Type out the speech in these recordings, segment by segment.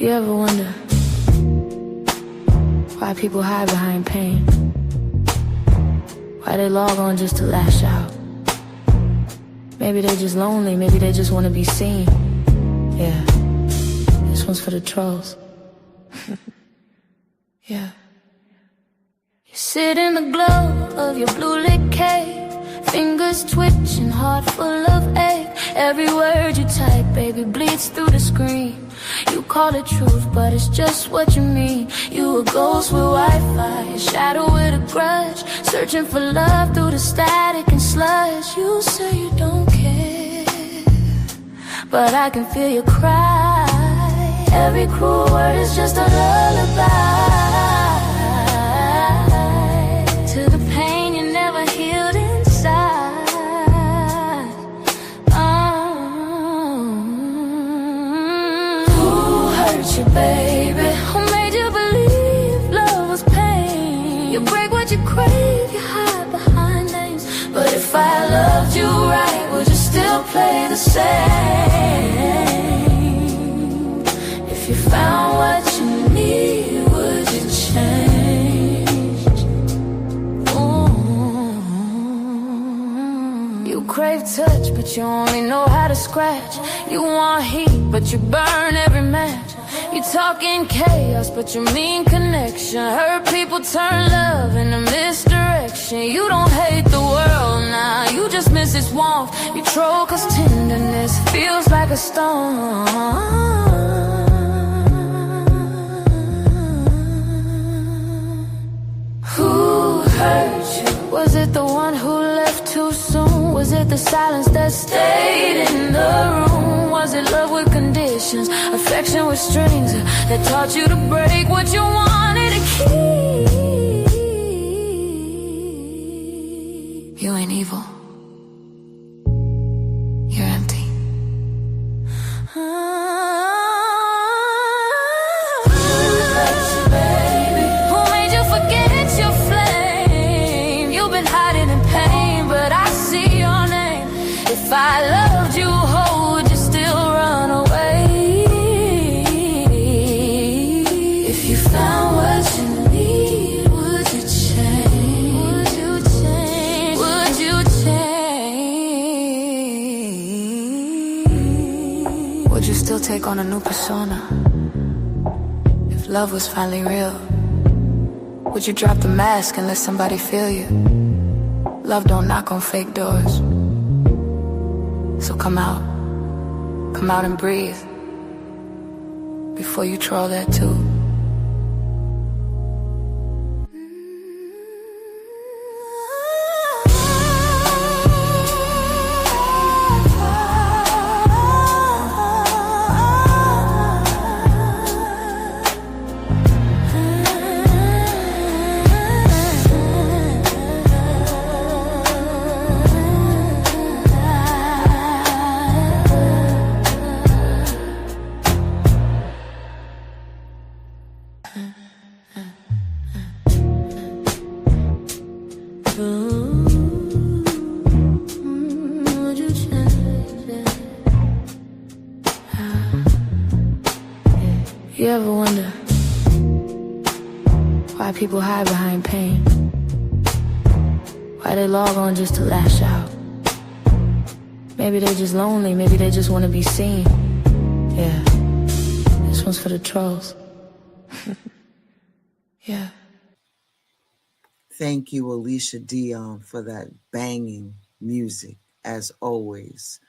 You ever wonder why people hide behind pain? Why they log on just to lash out? Maybe they're just lonely, maybe they just want to be seen. Yeah, this one's for the trolls. Yeah. You sit in the glow of your blue lit cave, fingers twitching, heart full of ache. Every word you type, baby, bleeds through the screen. You call it truth, but it's just what you mean. You a ghost with Wi-Fi, a shadow with a grudge, searching for love through the static and sludge. You say you don't care, but I can feel you cry. Every cruel word is just a lullaby to the pain you never healed inside. Who hurt you, baby? Who made you believe love was pain? You break what you crave, you hide behind names. But if I loved you right, would you still play the same? If you found what you need, would you change? Ooh. You crave touch, but you only know how to scratch. You want heat, but you burn every match. You talk in chaos, but you mean connection. Hurt people turn love into misdirection. You don't hate the world, nah, you just miss its warmth. You troll cause tenderness feels like a storm. Who hurt you? Was it the one who left too soon? Was it the silence that stayed in the room? Was it love with conditions, affection with strings that taught you to break what you wanted to keep? You ain't evil, you're empty. If I loved you whole, would you still run away? If you found what you need, would you change? Would you change? Would you change? Would you still take on a new persona? If love was finally real, would you drop the mask and let somebody feel you? Love don't knock on fake doors. So come out and breathe before you troll that too. You ever wonder why people hide behind pain? Why they log on just to lash out? Maybe they're just lonely, maybe they just want to be seen. Yeah, this one's for the trolls. Yeah. Thank you, Alicia Dion, for that banging music. As always,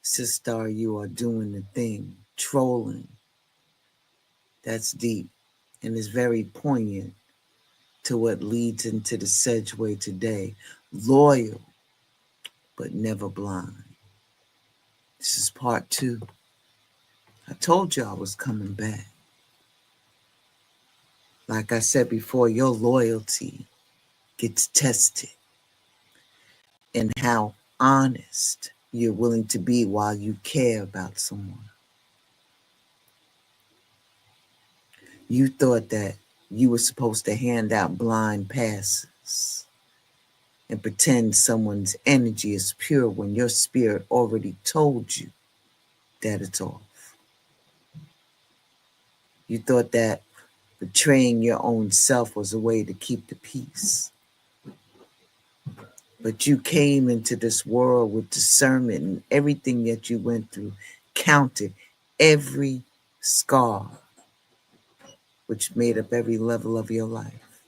Sister, you are doing the thing, trolling. That's deep and is very poignant to what leads into the Sedgway today. Loyal, but never blind. This is part 2. I told you I was coming back. Like I said before, your loyalty gets tested and how honest you're willing to be while you care about someone. You thought that you were supposed to hand out blind passes and pretend someone's energy is pure when your spirit already told you that it's off. You thought that betraying your own self was a way to keep the peace. But you came into this world with discernment, and everything that you went through counted, every scar, which made up every level of your life.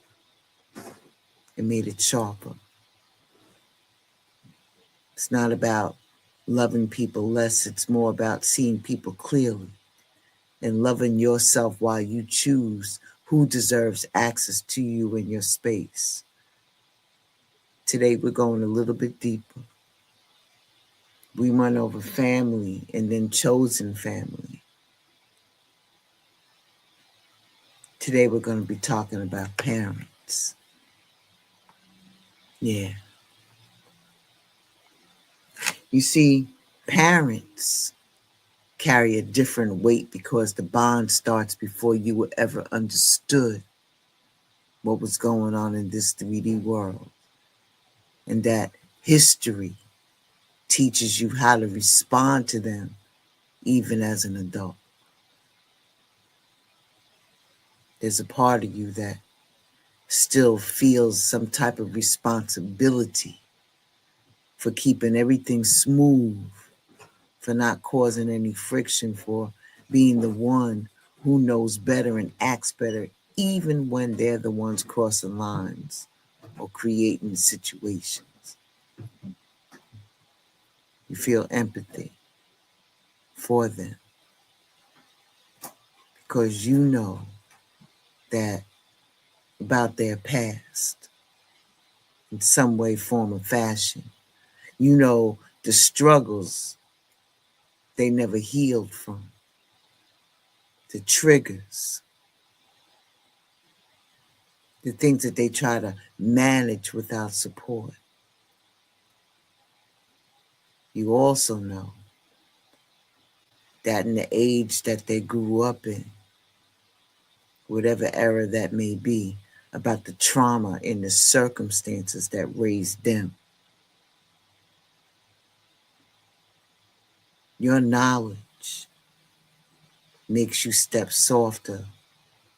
It made it sharper. It's not about loving people less. It's more about seeing people clearly and loving yourself while you choose who deserves access to you in your space. Today, we're going a little bit deeper. We went over family and then chosen family. Today, we're going to be talking about parents. Yeah. You see, parents carry a different weight because the bond starts before you were ever understood what was going on in this 3D world. And that history teaches you how to respond to them even as an adult. There's a part of you that still feels some type of responsibility for keeping everything smooth, for not causing any friction, for being the one who knows better and acts better, even when they're the ones crossing lines or creating situations. You feel empathy for them because you know that about their past in some way, form, or fashion. You know the struggles they never healed from, the triggers, the things that they try to manage without support. You also know that in the age that they grew up in, whatever era that may be, about the trauma and the circumstances that raised them. Your knowledge makes you step softer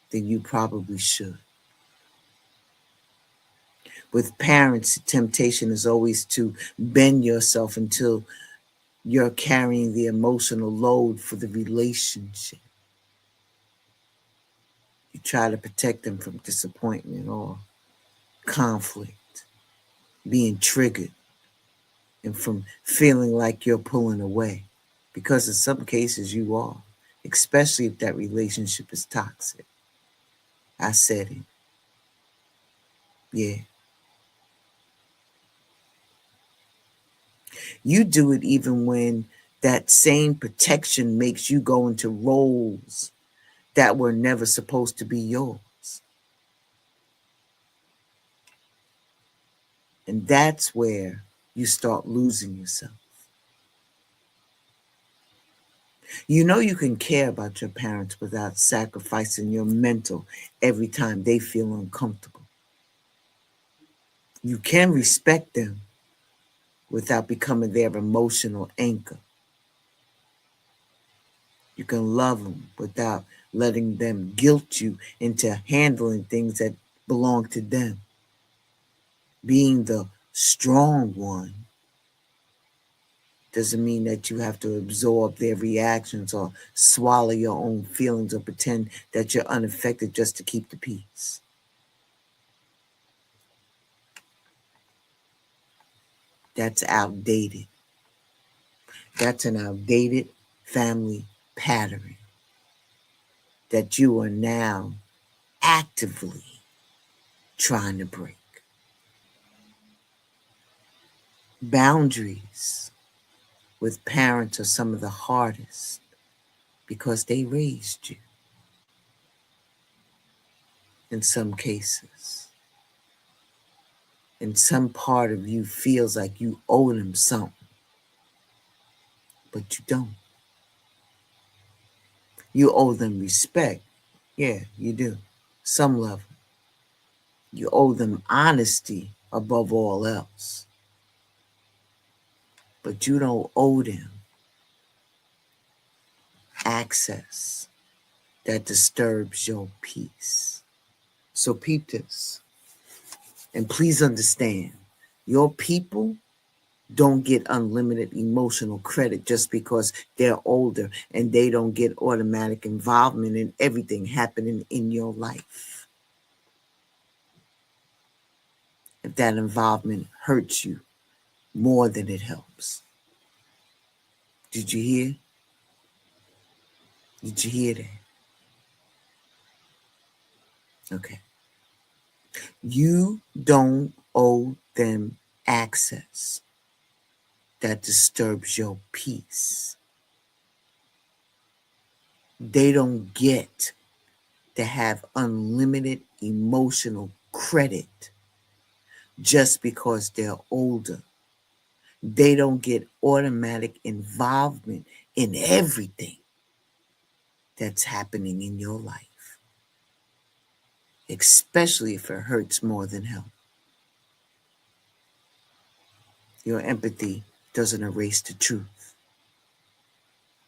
than you probably should. With parents, the temptation is always to bend yourself until you're carrying the emotional load for the relationship. You try to protect them from disappointment or conflict, being triggered, and from feeling like you're pulling away. Because in some cases you are, especially if that relationship is toxic. I said it. Yeah. You do it even when that same protection makes you go into roles that were never supposed to be yours. And that's where you start losing yourself. You know you can care about your parents without sacrificing your mental every time they feel uncomfortable. You can respect them without becoming their emotional anchor. You can love them without letting them guilt you into handling things that belong to them. Being the strong one doesn't mean that you have to absorb their reactions or swallow your own feelings or pretend that you're unaffected just to keep the peace. That's outdated. That's an outdated family pattern that you are now actively trying to break. Boundaries with parents are some of the hardest because they raised you in some cases. And some part of you feels like you owe them something, but you don't. You owe them respect. Yeah, you do. Some level. You owe them honesty above all else. But you don't owe them access that disturbs your peace. So peep this. And please understand, your people don't get unlimited emotional credit just because they're older and they don't get automatic involvement in everything happening in your life. If that involvement hurts you more than it helps. Did you hear? Did you hear that? Okay. You don't owe them access that disturbs your peace. They don't get to have unlimited emotional credit just because they're older. They don't get automatic involvement in everything that's happening in your life, especially if it hurts more than help. Your empathy doesn't erase the truth.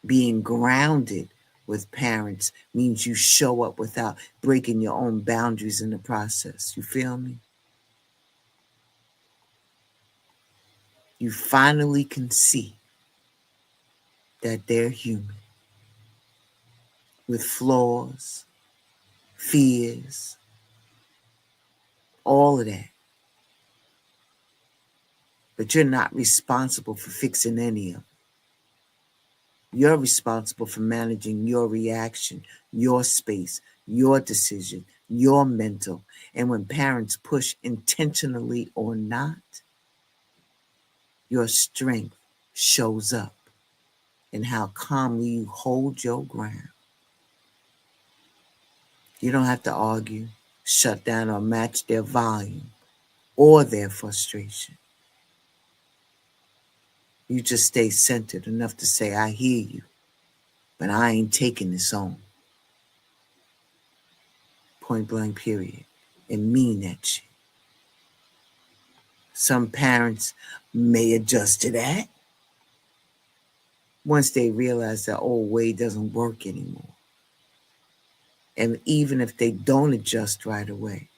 Being grounded with parents means you show up without breaking your own boundaries in the process. You feel me? You finally can see that they're human with flaws, fears, all of that. But you're not responsible for fixing any of them. You're responsible for managing your reaction, your space, your decision, your mental. And when parents push intentionally or not, your strength shows up in how calmly you hold your ground. You don't have to argue, shut down, or match their volume or their frustration. You just stay centered enough to say, I hear you, but I ain't taking this on. Point blank, period. And mean that shit. Some parents may adjust to that once they realize that old way doesn't work anymore. And even if they don't adjust right away,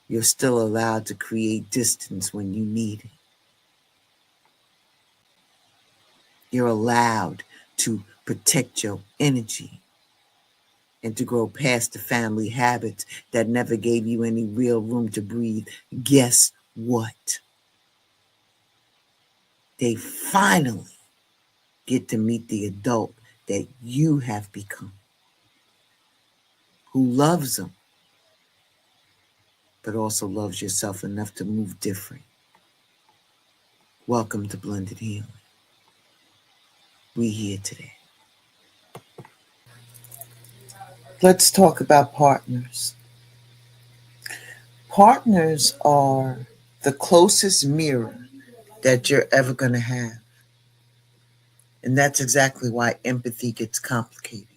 you're still allowed to create distance when you need it. You're allowed to protect your energy and to grow past the family habits that never gave you any real room to breathe. Guess what? They finally get to meet the adult that you have become, who loves them, but also loves yourself enough to move different. Welcome to Blended Healing. We here today. Let's talk about partners. Partners are the closest mirror that you're ever going to have. And that's exactly why empathy gets complicated.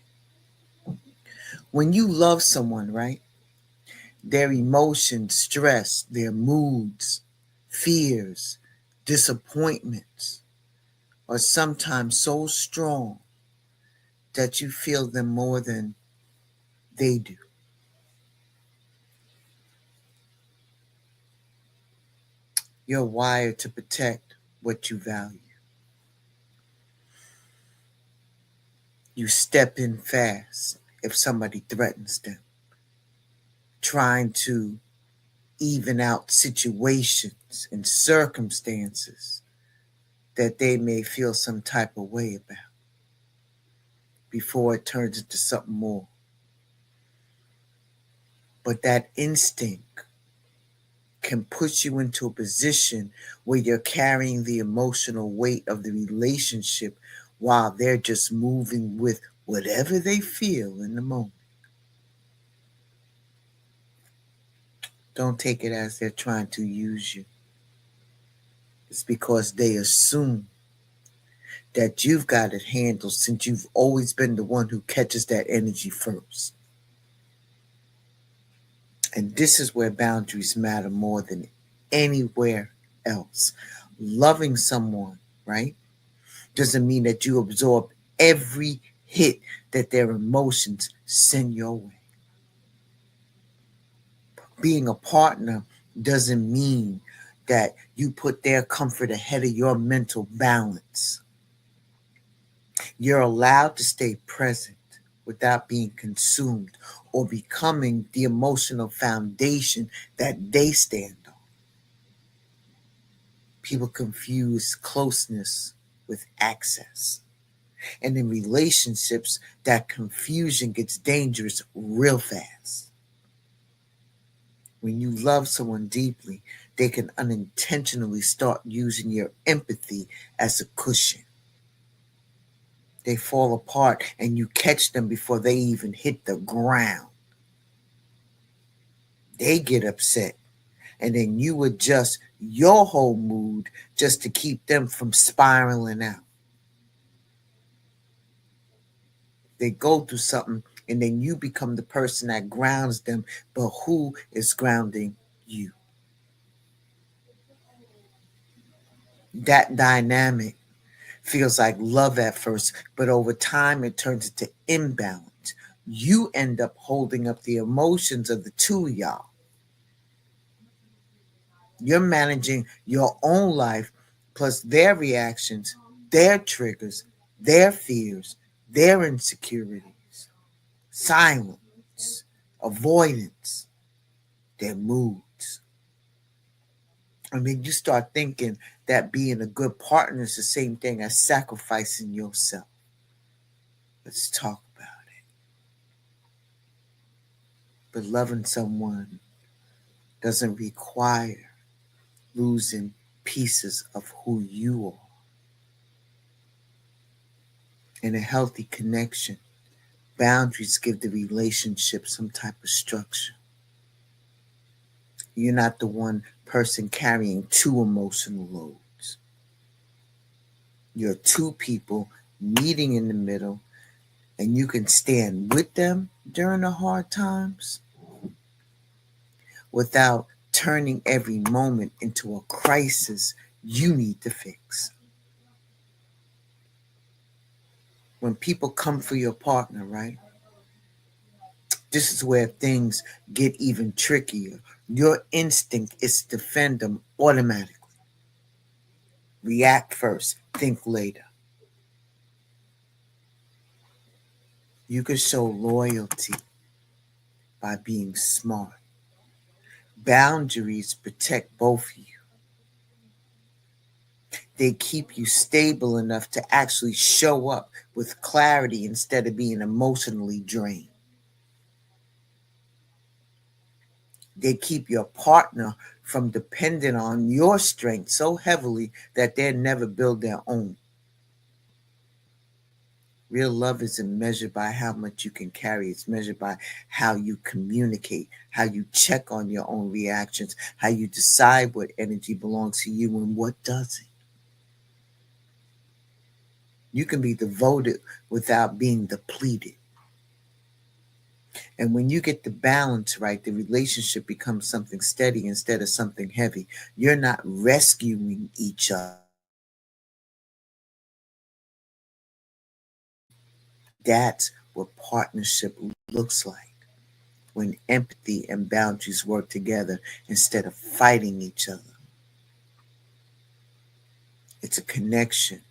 When you love someone, right? Their emotions, stress, their moods, fears, disappointments are sometimes so strong that you feel them more than they do. You're wired to protect what you value. You step in fast if somebody threatens them, trying to even out situations and circumstances that they may feel some type of way about before it turns into something more. But that instinct can put you into a position where you're carrying the emotional weight of the relationship while they're just moving with whatever they feel in the moment. Don't take it as they're trying to use you. It's because they assume that you've got it handled since you've always been the one who catches that energy first. And this is where boundaries matter more than anywhere else. Loving someone, right, doesn't mean that you absorb every hit that their emotions send your way. Being a partner doesn't mean that you put their comfort ahead of your mental balance. You're allowed to stay present without being consumed or becoming the emotional foundation that they stand on. People confuse closeness with access. And in relationships, that confusion gets dangerous real fast. When you love someone deeply, they can unintentionally start using your empathy as a cushion. They fall apart and you catch them before they even hit the ground. They get upset and then you adjust your whole mood just to keep them from spiraling out. They go through something and then you become the person that grounds them, but who is grounding you? That dynamic feels like love at first, but over time it turns into imbalance. You end up holding up the emotions of the two of y'all. You're managing your own life plus their reactions, their triggers, their fears, their insecurities, silence, avoidance, their moods. I mean, you start thinking that being a good partner is the same thing as sacrificing yourself. Let's talk about it. But loving someone doesn't require losing pieces of who you are. In a healthy connection, boundaries give the relationship some type of structure. You're not the one person carrying two emotional loads. You're two people meeting in the middle, and you can stand with them during the hard times without turning every moment into a crisis you need to fix. When people come for your partner, right? This is where things get even trickier. Your instinct is to defend them automatically. React first, think later. You can show loyalty by being smart. Boundaries protect both of you. They keep you stable enough to actually show up with clarity instead of being emotionally drained. They keep your partner from depending on your strength so heavily that they'll never build their own. Real love isn't measured by how much you can carry. It's measured by how you communicate, how you check on your own reactions, how you decide what energy belongs to you and what doesn't. You can be devoted without being depleted. And when you get the balance right, the relationship becomes something steady instead of something heavy. You're not rescuing each other. That's what partnership looks like when empathy and boundaries work together instead of fighting each other. It's a connection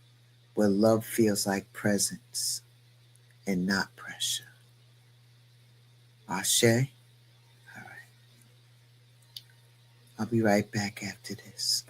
where love feels like presence and not pressure. Ashe? All right. I'll be right back after this.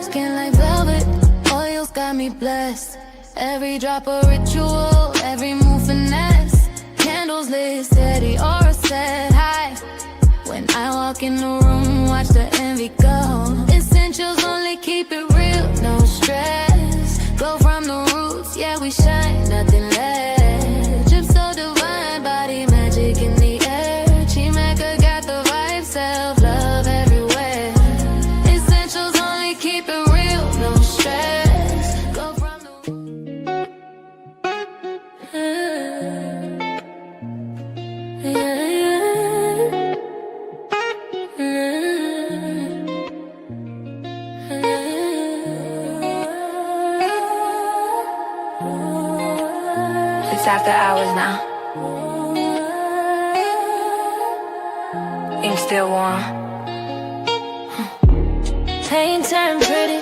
Skin like velvet, oils got me blessed. Every drop a ritual, every move finesse. Candles lit steady, aura set high. When I walk in the room, watch the envy go. Essentials only keep it real, no stress. Glow from the roots, yeah we shine, nothing less. Drip so divine, body magic in the air. Chimeka got the vibe, self-love everywhere. Essentials only keep it real, no stress. Go from the It's after hours now. Ink still warm. Pain turned pretty.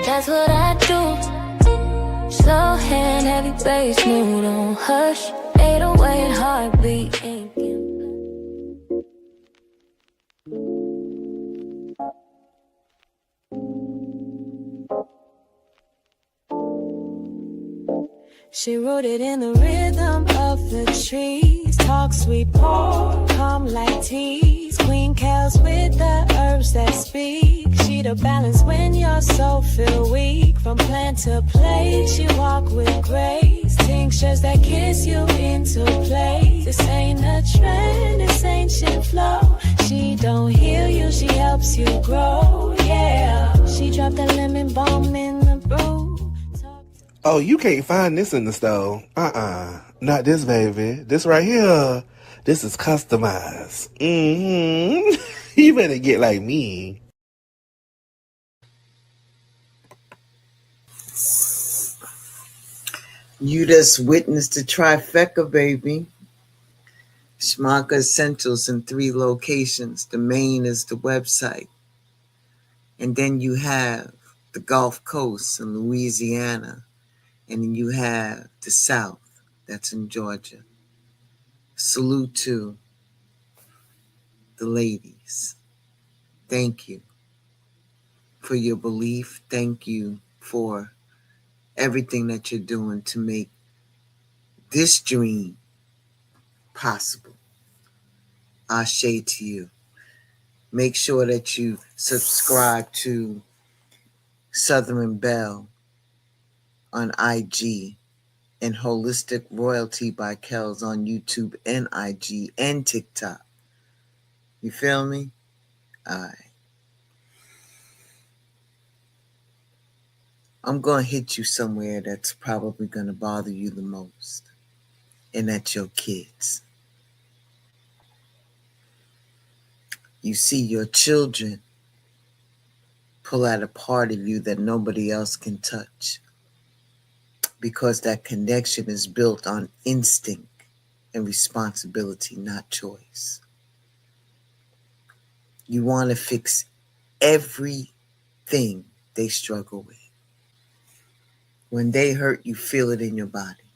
That's what I do. Slow hand, heavy bass, mood on hush. 808 heartbeat. She wrote it in the rhythm of the trees. Talk sweet, pour, calm like teas. Queen Kells with the herbs that speak. She the balance when your soul feel weak. From plan to play, she walk with grace. Tinctures that kiss you into place. This ain't a trend, this ancient flow. She don't heal you, she helps you grow, yeah. She dropped that lemon balm in the brew. Oh, you can't find this in the store. Not this, baby. This right here. This is customized. You better get like me. You just witnessed the trifecta, baby. Schmaka Essentials in 3 locations. The main is the website. And then you have the Gulf Coast in Louisiana. And then you have the South, that's in Georgia. Salute to the ladies. Thank you for your belief. Thank you for everything that you're doing to make this dream possible. Ashe to you. Make sure that you subscribe to Southern Belle on IG and Holistic Royalty by Kells on YouTube and IG and TikTok. You feel me? All right. I'm going to hit you somewhere that's probably going to bother you the most, and that's your kids. You see your children pull out a part of you that nobody else can touch because that connection is built on instinct and responsibility, not choice. You want to fix everything they struggle with. When they hurt, you feel it in your body.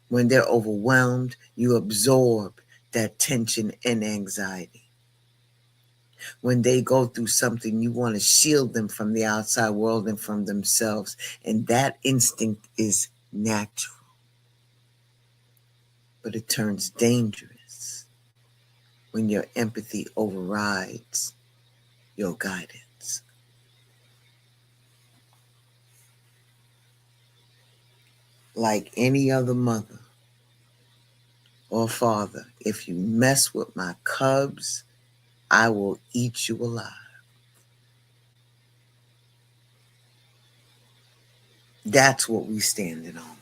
When they're overwhelmed, you absorb that tension and anxiety. When they go through something, you want to shield them from the outside world and from themselves. And that instinct is natural. But it turns dangerous when your empathy overrides your guidance. Like any other mother or father, if you mess with my cubs, I will eat you alive. That's what we standing on.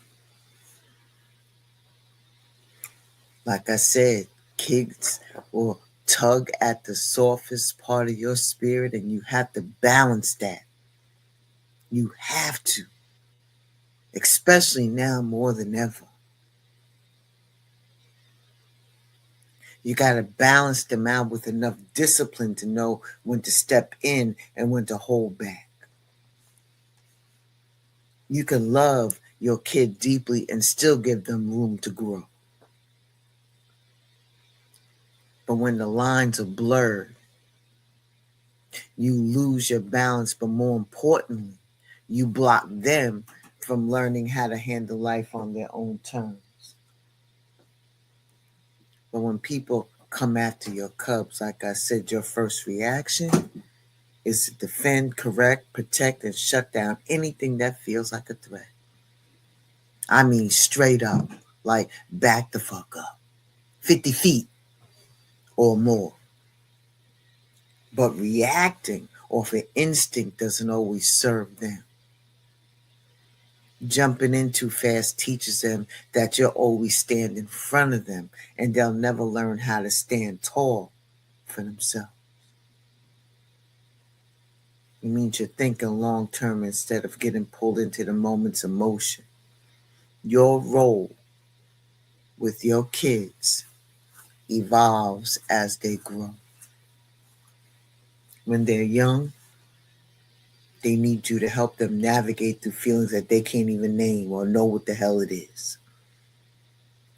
Like I said, kids will tug at the softest part of your spirit, and you have to balance that. You have to. Especially now more than ever. You got to balance them out with enough discipline to know when to step in and when to hold back. You can love your kid deeply and still give them room to grow. But when the lines are blurred, you lose your balance, but more importantly, you block them from learning how to handle life on their own terms. But when people come after your cubs, like I said, your first reaction is to defend, correct, protect, and shut down anything that feels like a threat. I mean, straight up, like back the fuck up, 50 feet or more. But reacting off an instinct doesn't always serve them. Jumping in too fast teaches them that you'll always stand in front of them, and they'll never learn how to stand tall for themselves. It means you're thinking long term instead of getting pulled into the moment's emotion. Your role with your kids evolves as they grow. When they're young, they need you to help them navigate through feelings that they can't even name or know what the hell it is.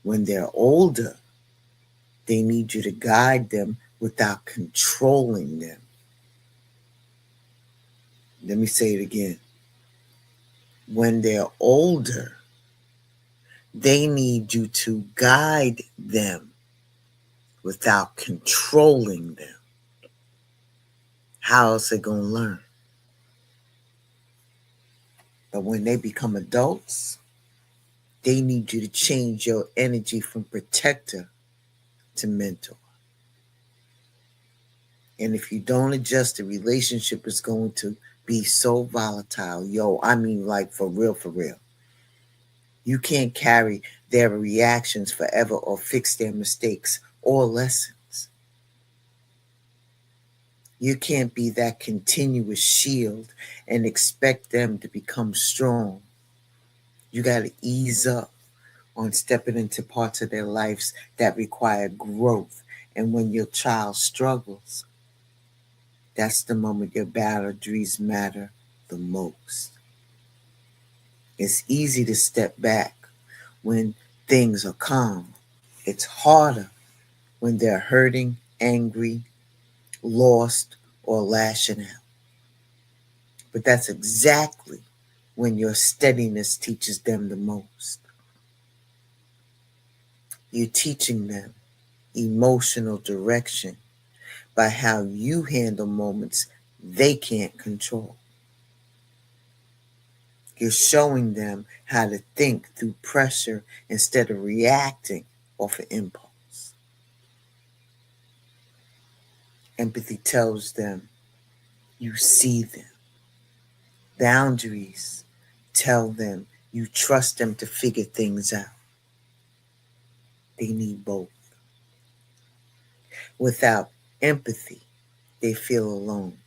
When they're older, they need you to guide them without controlling them. Let me say it again. When they're older, they need you to guide them without controlling them. How else are they going to learn? But when they become adults, they need you to change your energy from protector to mentor. And if you don't adjust, the relationship is going to be so volatile. Yo, I mean, like, for real, for real. You can't carry their reactions forever or fix their mistakes or lessons. You can't be that continuous shield and expect them to become strong. You got to ease up on stepping into parts of their lives that require growth. And when your child struggles, that's the moment your boundaries matter the most. It's easy to step back when things are calm. It's harder when they're hurting, angry, lost, or lashing out. But that's exactly when your steadiness teaches them the most. You're teaching them emotional direction by how you handle moments they can't control. You're showing them how to think through pressure instead of reacting off of impulse. Empathy tells them you see them. Boundaries tell them you trust them to figure things out. They need both. Without empathy, they feel alone.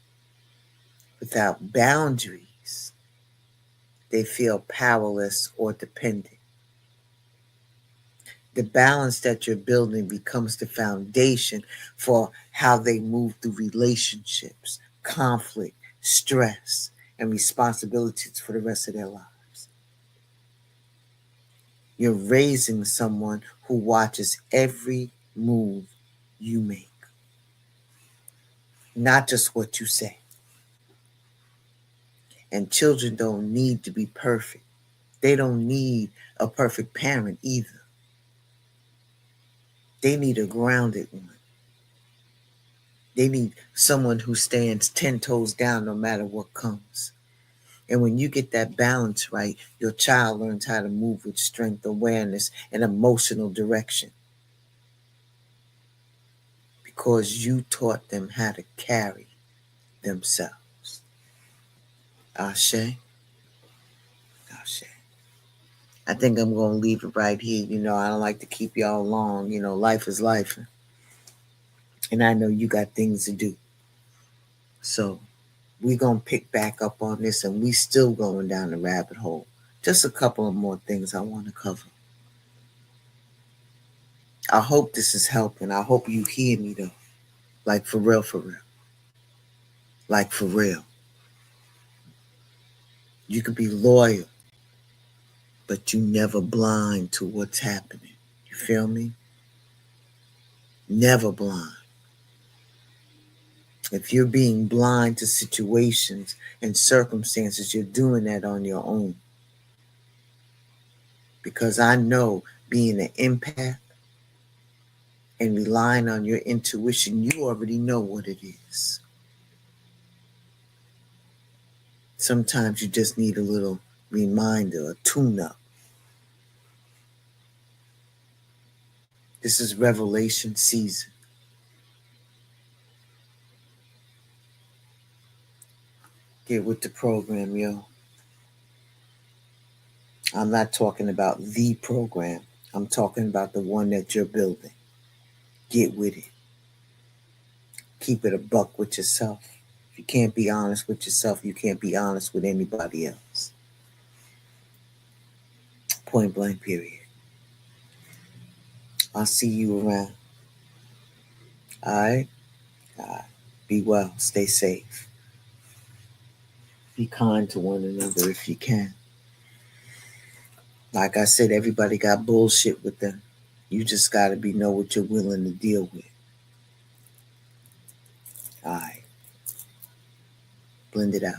Without boundaries, they feel powerless or dependent. The balance that you're building becomes the foundation for how they move through relationships, conflict, stress, and responsibilities for the rest of their lives. You're raising someone who watches every move you make, not just what you say. And children don't need to be perfect. They don't need a perfect parent either. They need a grounded one. They need someone who stands 10 toes down no matter what comes. And when you get that balance right, your child learns how to move with strength, awareness, and emotional direction. Because you taught them how to carry themselves. Ashe? Ashe. I think I'm going to leave it right here. I don't like to keep y'all long. Life is life. And I know you got things to do. So we're going to pick back up on this, and we still going down the rabbit hole. Just a couple of more things I want to cover. I hope this is helping. I hope you hear me, though. Like, for real, for real. Like, for real. You can be loyal, but you never blind to what's happening. You feel me? Never blind. If you're being blind to situations and circumstances, you're doing that on your own. Because I know being an empath and relying on your intuition, you already know what it is. Sometimes you just need a little reminder, a tune-up. This is revelation season. Get with the program, yo. I'm not talking about the program. I'm talking about the one that you're building. Get with it. Keep it a buck with yourself. If you can't be honest with yourself, you can't be honest with anybody else. Point blank, period. I'll see you around. All right? Be well. Stay safe. Be kind to one another if you can. Like I said, everybody got bullshit with them. You just got to know what you're willing to deal with. All right. Blend it out.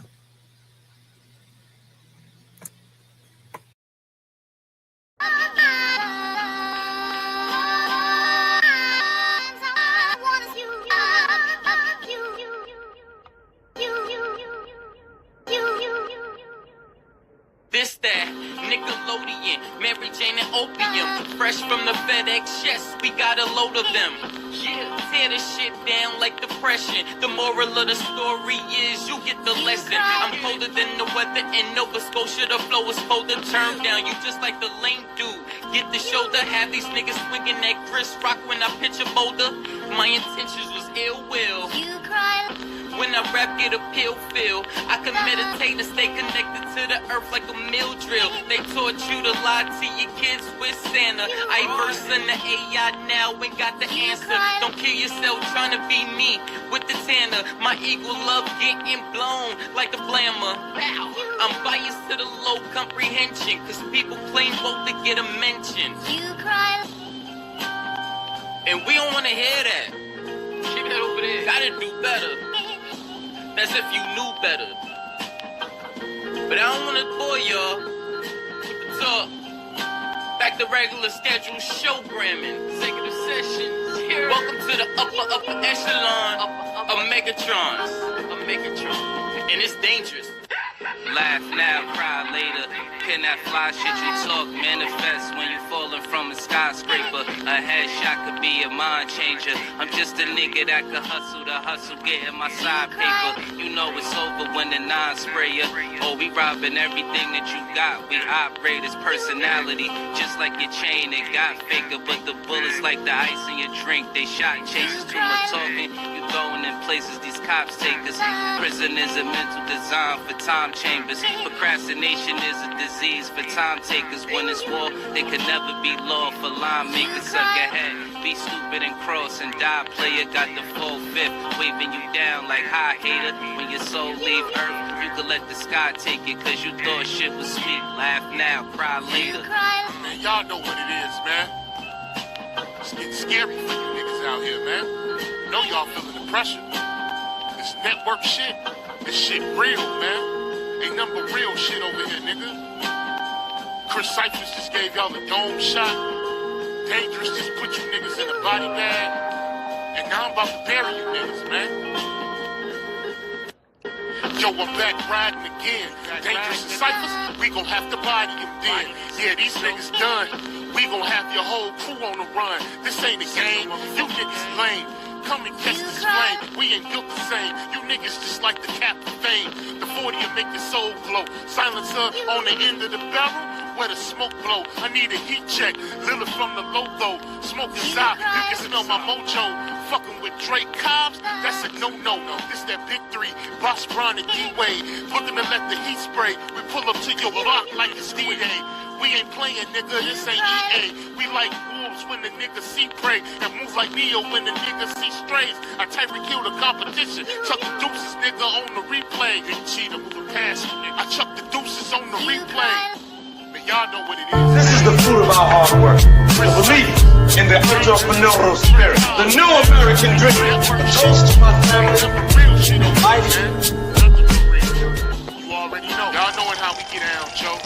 This that Nickelodeon, Mary Jane and Opium, fresh from the FedEx, yes, we got a load of them. Yeah, tear this shit down like depression. The moral of the story is you get the lesson. I'm colder than the weather in Nova Scotia. The flow is colder, turn down. You just like the lame dude. Get the shoulder, have these niggas swinging that Chris Rock when I pitch a boulder. My intentions was ill will. You cry. When I rap, get a pill feel. I can meditate and stay connected to the earth like a mill drill. They taught you to lie to your kids with Santa. I verse in the AI now and got the answer. Don't kill yourself trying to be me with the Tanner. My eagle love getting blown like a blammer. I'm biased to the low comprehension, cause people claim both to get a mention. You cry. And we don't wanna hear that. Keep that over there. Gotta do better. That's if you knew better. But I don't wanna bore y'all with the talk. Back to regular schedule showgramming, executive sessions. Welcome to the upper echelon of Megatrons. And it's dangerous. Laugh now, cry later. Can that fly shit you talk manifest when you falling from a skyscraper? A headshot could be a mind changer. I'm just a nigga that could hustle getting my side paper. You know it's over when the non-spray ya. Oh, we robbing everything that you got. We operate as personality, just like your chain. It got faker, but the bullets like the ice in your drink. They shot chasers, too much talking. You going in places these cops take us. Prison is a mental design for time chambers. Procrastination is a disease for time takers. When it's war, they could never be law for line makers. Suck your head, be stupid and cross and die. Player got the full fifth, waving you down like hi hater. When your soul leave earth, you could let the sky take it, cause you thought shit was sweet. Laugh now, cry later. Man, y'all know what it is, man. It's getting scary for you niggas out here, man. Know y'all feeling the pressure. This network shit, this shit real, man. Ain't nothing but real shit over here, nigga. Chris Cyphers just gave y'all a dome shot. Dangerous just put you niggas in a body bag. And now I'm about to bury you niggas, man. Yo, I'm back riding again. Dangerous and Cyphers, we gon' have to body him then. Yeah, these niggas done. We gon' have your whole crew on the run. This ain't a game, you niggas lame. Come and catch this flame, we ain't built the same. You niggas just like the cap of fame. The 40 will make your soul glow. Silencer on the end of the barrel, where the smoke blow. I need a heat check, Lilith from the logo. Smoke is out, you can smell my mojo. Fucking with Drake Cobbs, that's a no-no. This that big three, Boss Brown and D-Wade. Looking to let the heat spray. We pull up to your block like it's D-Day. We ain't playing, nigga, this ain't EA. We like wolves when the niggas see prey, and move like Neo when the niggas see strays. I type and kill the competition. Chuck the deuces, nigga, on the replay. Big cheetah moving past you, nigga. I chuck the deuces on the replay. But y'all know what it is. This is the fruit of our hard work. The belief in the entrepreneurial spirit. The new American dream. A toast to my family. Real shit over here, man. You already know. Y'all knowing how we get down, Joe.